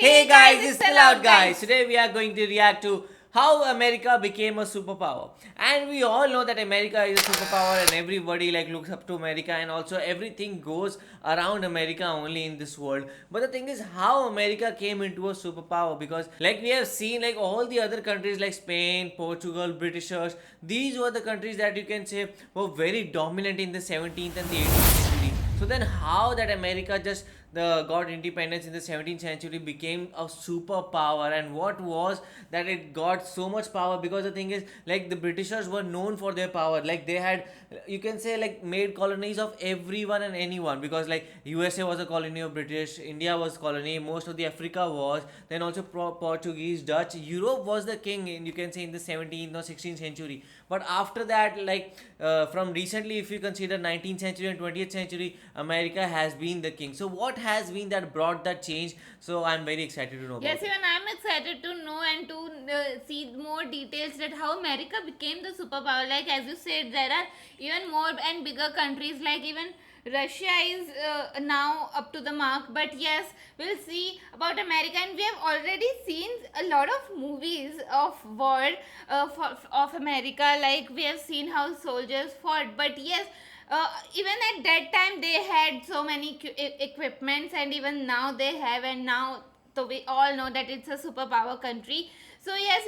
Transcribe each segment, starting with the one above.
Hey guys, it's the Loud Guys. Today we are going to react to how America became a superpower. And we all know that America is a superpower and everybody looks up to America, and also everything goes around America only in this world. But the thing is how America came into a superpower, because we have seen all the other countries like Spain, Portugal, Britishers, these were the countries that you can say were very dominant in the 17th and the 18th century. So then how that America just got independence in the 17th century became a superpower, and what was that it got so much power? Because the thing is the Britishers were known for their power. They had, you can say, made colonies of everyone and anyone, because USA was a colony of British, India was colony, most of the Africa was, then also Portuguese, Dutch, Europe was the king in, you can say, in the 17th or 16th century. But after that, from recently, if you consider 19th century and 20th century, America has been the king. So what has been that brought that change? So I'm very excited to know Yes, about even I'm excited to know and to see more details that how America became the superpower. Like as you said, there are even more and bigger countries. Like even Russia is now up to the mark. But yes, we'll see about America, and we have already seen a lot of movies of war of America. Like we have seen how soldiers fought. But yes. Even at that time they had so many equipments, and even now they have, and now so we all know that it's a superpower country. So yes,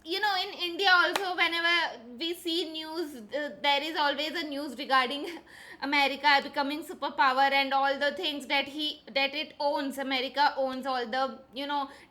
even in India also, whenever we see news, there is always a news regarding America becoming superpower and all the things that it owns. America owns all the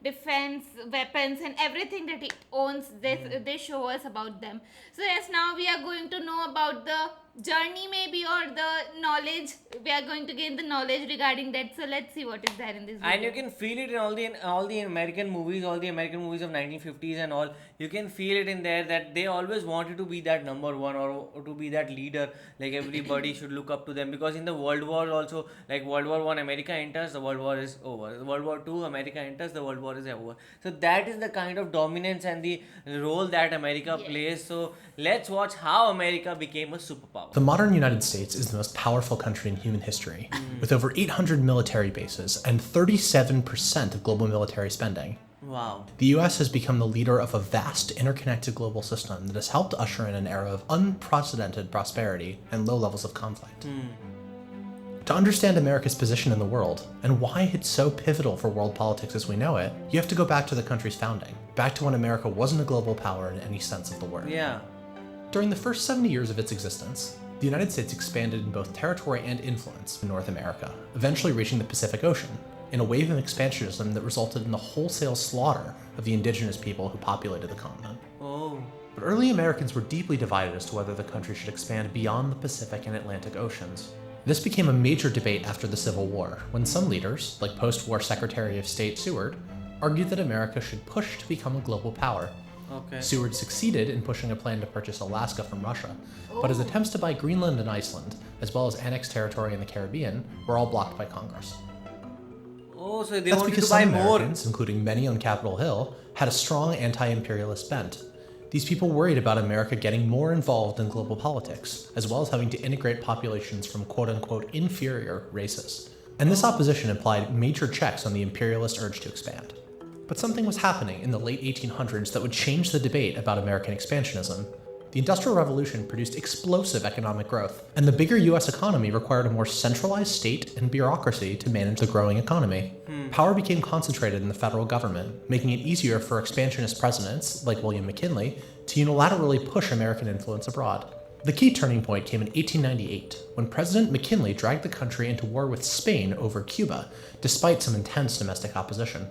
defense weapons and everything that it owns. They show us about them. So yes, now we are going to know about the journey maybe, or the knowledge. We are going to gain the knowledge regarding that. So let's see what is there in this video. And you can feel it in all the American movies, all the American movies of 1950s and all. You can feel it in there that they always wanted to be that number one, or to be that leader. Everybody should look up to them, because in the World War also, World War One, America enters, the World War is over. World War Two, America enters, the World War is over. So that is the kind of dominance and the role that America plays. So let's watch how America became a superpower. The modern United States is the most powerful country in human history, with over 800 military bases and 37% of global military spending. Wow. The US has become the leader of a vast, interconnected global system that has helped usher in an era of unprecedented prosperity and low levels of conflict. To understand America's position in the world, and why it's so pivotal for world politics as we know it, you have to go back to the country's founding, back to when America wasn't a global power in any sense of the word. Yeah. During the first 70 years of its existence, the United States expanded in both territory and influence in North America, eventually reaching the Pacific Ocean, in a wave of expansionism that resulted in the wholesale slaughter of the indigenous people who populated the continent. Oh. But early Americans were deeply divided as to whether the country should expand beyond the Pacific and Atlantic Oceans. This became a major debate after the Civil War, when some leaders, like post-war Secretary of State Seward, argued that America should push to become a global power. Okay. Seward succeeded in pushing a plan to purchase Alaska from Russia, but his attempts to buy Greenland and Iceland, as well as annexed territory in the Caribbean, were all blocked by Congress. Oh, so they That's wanted because to buy some more. Americans, including many on Capitol Hill, had a strong anti-imperialist bent. These people worried about America getting more involved in global politics, as well as having to integrate populations from quote-unquote inferior races. And this opposition implied major checks on the imperialist urge to expand. But something was happening in the late 1800s that would change the debate about American expansionism. The Industrial Revolution produced explosive economic growth, and the bigger US economy required a more centralized state and bureaucracy to manage the growing economy. Power became concentrated in the federal government, making it easier for expansionist presidents, like William McKinley, to unilaterally push American influence abroad. The key turning point came in 1898, when President McKinley dragged the country into war with Spain over Cuba, despite some intense domestic opposition.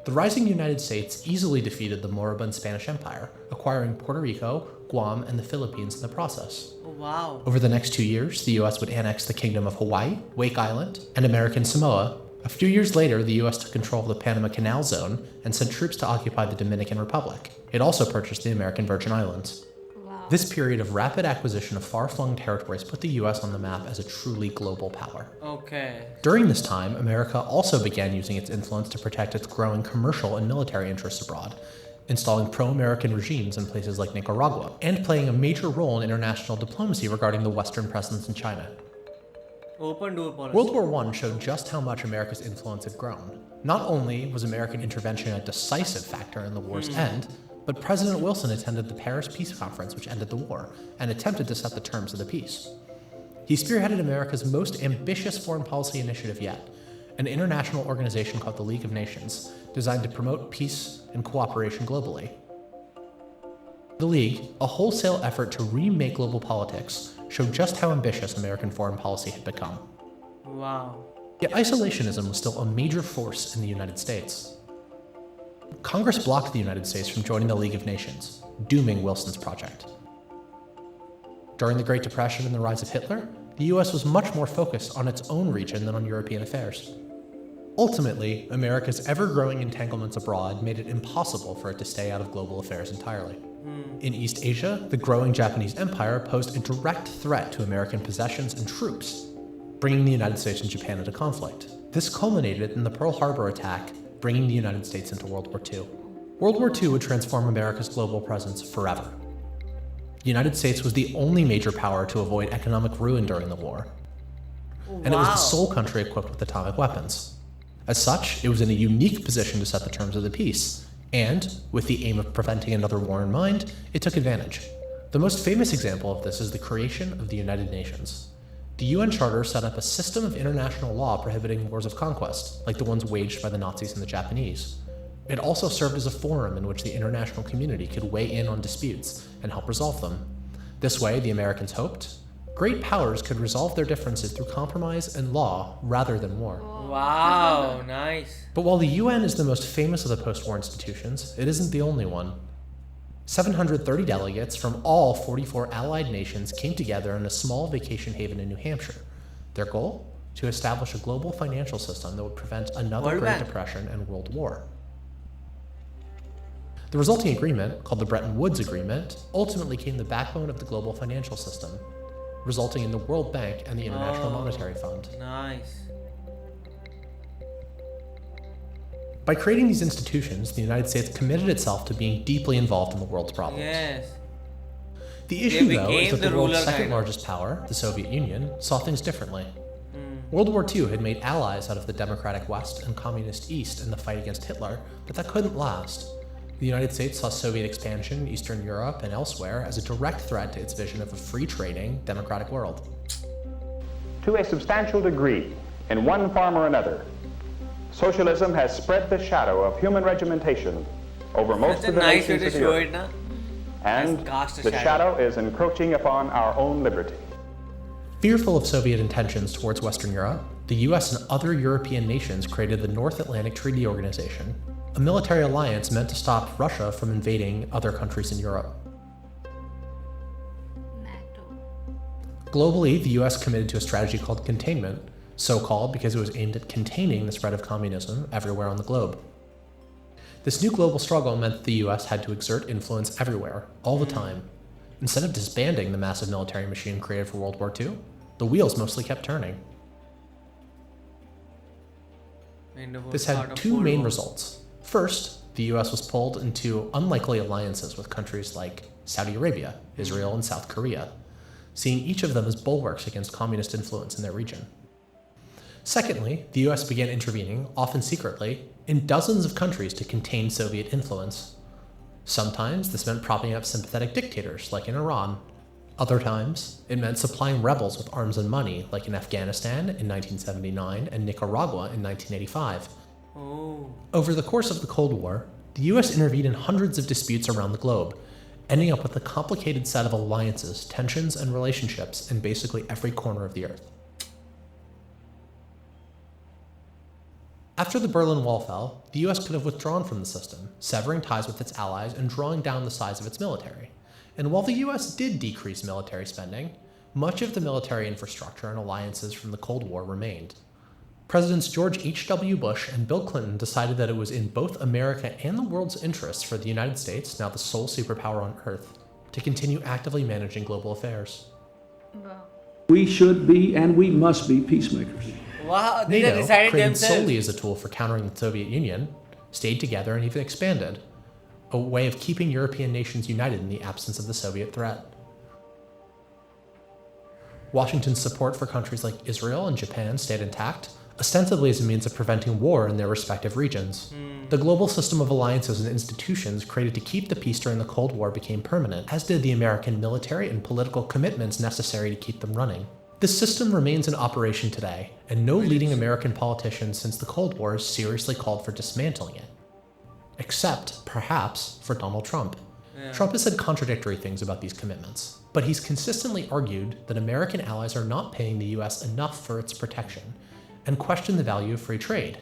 The rising United States easily defeated the moribund Spanish Empire, acquiring Puerto Rico, Guam, and the Philippines in the process. Oh, wow. Over the next 2 years, the US would annex the Kingdom of Hawaii, Wake Island, and American Samoa. A few years later, the US took control of the Panama Canal Zone and sent troops to occupy the Dominican Republic. It also purchased the American Virgin Islands. This period of rapid acquisition of far-flung territories put the US on the map as a truly global power. Okay. During this time, America also began using its influence to protect its growing commercial and military interests abroad, installing pro-American regimes in places like Nicaragua, and playing a major role in international diplomacy regarding the Western presence in China. Open door policy. World War I showed just how much America's influence had grown. Not only was American intervention a decisive factor in the war's end, but President Wilson attended the Paris Peace Conference, which ended the war, and attempted to set the terms of the peace. He spearheaded America's most ambitious foreign policy initiative yet, an international organization called the League of Nations, designed to promote peace and cooperation globally. The League, a wholesale effort to remake global politics, showed just how ambitious American foreign policy had become. Wow. Yet isolationism was still a major force in the United States. Congress blocked the United States from joining the League of Nations, dooming Wilson's project. During the Great Depression and the rise of Hitler, the US was much more focused on its own region than on European affairs. Ultimately, America's ever-growing entanglements abroad made it impossible for it to stay out of global affairs entirely. In East Asia, the growing Japanese Empire posed a direct threat to American possessions and troops, bringing the United States and Japan into conflict. This culminated in the Pearl Harbor attack, bringing the United States into World War II. World War II would transform America's global presence forever. The United States was the only major power to avoid economic ruin during the war, and it was the sole country equipped with atomic weapons. As such, it was in a unique position to set the terms of the peace, and, with the aim of preventing another war in mind, it took advantage. The most famous example of this is the creation of the United Nations. The UN Charter set up a system of international law prohibiting wars of conquest, like the ones waged by the Nazis and the Japanese. It also served as a forum in which the international community could weigh in on disputes and help resolve them. This way, the Americans hoped, great powers could resolve their differences through compromise and law rather than war. Wow, nice. But while the UN is the most famous of the post-war institutions, it isn't the only one. 730 delegates from all 44 allied nations came together in a small vacation haven in New Hampshire. Their goal? To establish a global financial system that would prevent another World Great Bank. Depression and World War. The resulting agreement, called the Bretton Woods Agreement, ultimately became the backbone of the global financial system, resulting in the World Bank and the International Monetary Fund. Nice. By creating these institutions, the United States committed itself to being deeply involved in the world's problems. Yes. The issue, though, became is that the the world's ruler second kind of. largest power, the Soviet Union, saw things differently. World War II had made allies out of the democratic West and communist East in the fight against Hitler, but that couldn't last. The United States saw Soviet expansion in Eastern Europe and elsewhere as a direct threat to its vision of a free trading, democratic world. To a substantial degree, in one form or another, socialism has spread the shadow of human regimentation over most That's a of the nice way nations to of the show earth, it, na? and Has cast a the shadow. shadow is encroaching upon our own liberty. Fearful of Soviet intentions towards Western Europe, the US and other European nations created the North Atlantic Treaty Organization, a military alliance meant to stop Russia from invading other countries in Europe. NATO. Globally, the US committed to a strategy called containment, so-called because it was aimed at containing the spread of communism everywhere on the globe. This new global struggle meant that the US had to exert influence everywhere, all the time. Instead of disbanding the massive military machine created for World War II, the wheels mostly kept turning. This had two main results. First, the US was pulled into unlikely alliances with countries like Saudi Arabia, Israel, and South Korea, seeing each of them as bulwarks against communist influence in their region. Secondly, the US began intervening, often secretly, in dozens of countries to contain Soviet influence. Sometimes this meant propping up sympathetic dictators, like in Iran. Other times, it meant supplying rebels with arms and money, like in Afghanistan in 1979 and Nicaragua in 1985. Over the course of the Cold War, the US intervened in hundreds of disputes around the globe, ending up with a complicated set of alliances, tensions, and relationships in basically every corner of the earth. After the Berlin Wall fell, the US could have withdrawn from the system, severing ties with its allies and drawing down the size of its military. And while the US did decrease military spending, much of the military infrastructure and alliances from the Cold War remained. Presidents George H.W. Bush and Bill Clinton decided that it was in both America and the world's interests for the United States, now the sole superpower on Earth, to continue actively managing global affairs. Wow. We should be and we must be peacemakers. Wow, they NATO, decided created themselves. solely as a tool for countering the Soviet Union, stayed together and even expanded, a way of keeping European nations united in the absence of the Soviet threat. Washington's support for countries like Israel and Japan stayed intact, ostensibly as a means of preventing war in their respective regions. The global system of alliances and institutions created to keep the peace during the Cold War became permanent, as did the American military and political commitments necessary to keep them running. This system remains in operation today, and no leading American politician since the Cold War has seriously called for dismantling it. Except, perhaps, for Donald Trump. Trump has said contradictory things about these commitments, but he's consistently argued that American allies are not paying the US enough for its protection, and questioned the value of free trade.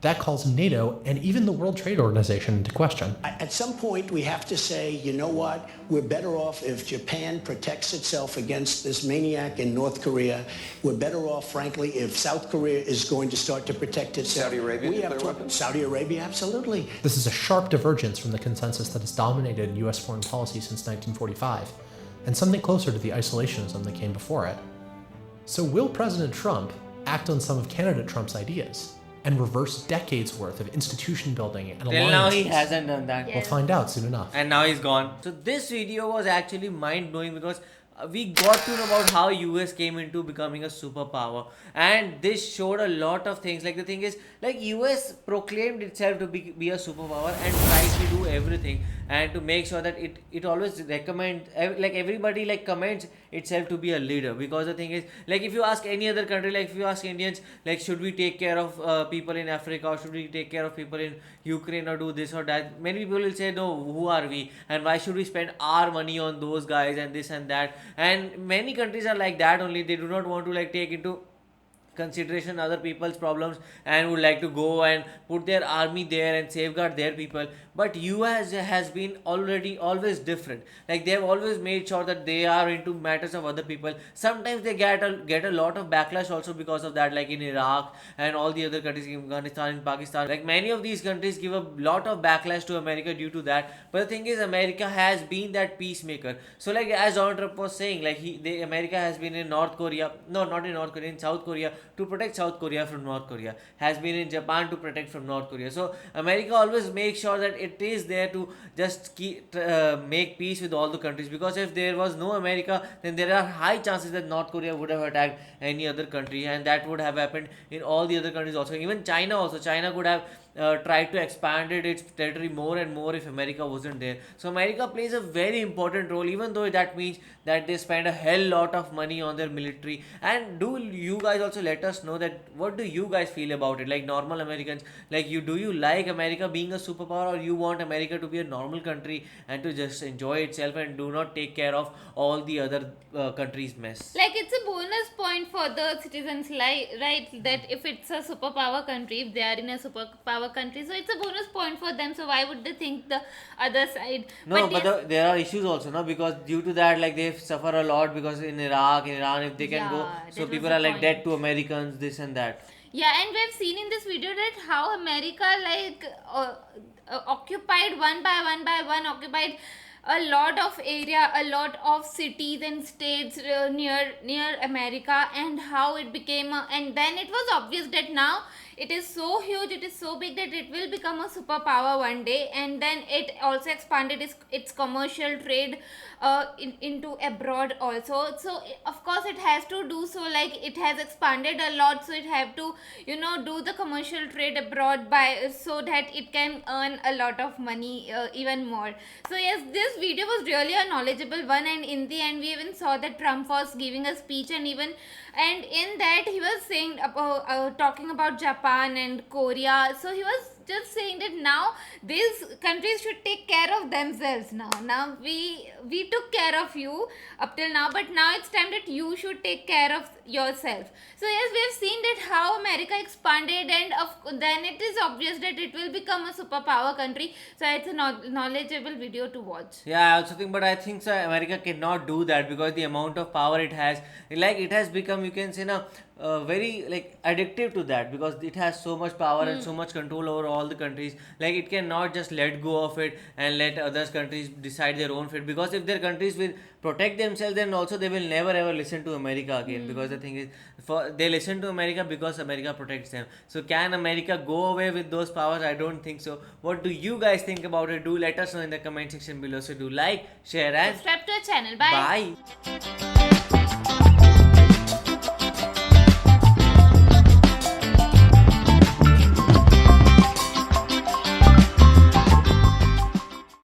That calls NATO and even the World Trade Organization into question. At some point, we have to say, you know what? We're better off if Japan protects itself against this maniac in North Korea. We're better off, frankly, if South Korea is going to start to protect itself. Saudi Arabia, nuclear weapons? Saudi Arabia, absolutely. This is a sharp divergence from the consensus that has dominated US foreign policy since 1945, and something closer to the isolationism that came before it. So will President Trump act on some of candidate Trump's ideas and reverse decades worth of institution building and alliances? Till now he hasn't done that. Yeah. We'll find out soon enough. And now he's gone. So this video was actually mind-blowing because we got to know about how US came into becoming a superpower, and this showed a lot of things. Like the thing is, like US proclaimed itself to be a superpower and tried to do everything and to make sure that it always recommend, like everybody like commends itself to be a leader. Because the thing is, like if you ask any other country, like if you ask Indians, like should we take care of people in Africa, or should we take care of people in Ukraine, or do this or that, many people will say no, who are we and why should we spend our money on those guys and this and that. And many countries are like that only. They do not want to like take into consideration other people's problems and would like to go and put their army there and safeguard their people. But US has been always different. Like they have always made sure that they are into matters of other people. Sometimes they get a lot of backlash also because of that, like in Iraq and all the other countries, in Afghanistan, in Pakistan. Like many of these countries give a lot of backlash to America due to that. But the thing is, America has been that peacemaker. So like as Donald Trump was saying, like America has been in North Korea, no, not in North Korea, in South Korea to protect South Korea from North Korea, has been in Japan to protect from North Korea. So America always makes sure that it is there to just make peace with all the countries, because if there was no America, then there are high chances that North Korea would have attacked any other country, and that would have happened in all the other countries also. Even China also, China could have tried to expand its territory more and more if America wasn't there. So America plays a very important role, even though that means that they spend a hell lot of money on their military. And do you guys also let us know that what do you guys feel about it, like normal Americans, like do you like America being a superpower, or you want America to be a normal country and to just enjoy itself and do not take care of all the other countries' mess? Like it's a bonus point for the citizens, like, right, that if it's a superpower country, if they are in a superpower country, so it's a bonus point for them. So why would they think the other side? No, but yes, there are issues also, no, because due to that, like they suffer a lot, because in Iraq, in Iran, if they can go, Yeah, so that people was are the like dead point. to Americans, this and that. yeah, and we've seen in this video that how America like occupied one by one, occupied a lot of area, a lot of cities and states near America, and how it became and then it was obvious that now it is so huge, it is so big that it will become a superpower one day. And then it also expanded its commercial trade into abroad also. So of course it has to do so, like it has expanded a lot, so it have to do the commercial trade abroad so that it can earn a lot of money even more. So yes, this video was really a knowledgeable one, and in the end we even saw that Trump was giving a speech, and in that he was saying about talking about Japan and Korea. So he was just saying that now these countries should take care of themselves. Now we took care of you up till now, but now it's time that you should take care of yourself. So yes, we have seen that how America expanded, and then it is obvious that it will become a superpower country. So it's a knowledgeable video to watch. Yeah, I also think, but I think so America cannot do that, because the amount of power it has, like it has become, you can say now, very like addictive to that, because it has so much power and so much control over all the countries. Like it cannot just let go of it and let other countries decide their own fate, because if their countries will protect themselves, then also they will never ever listen to America again. Because the thing is, they listen to America because America protects them. So can America go away with those powers? I don't think so. What do you guys think about it? Do let us know in the comment section below. So do like, share and Subscribe to our channel. Bye. bye.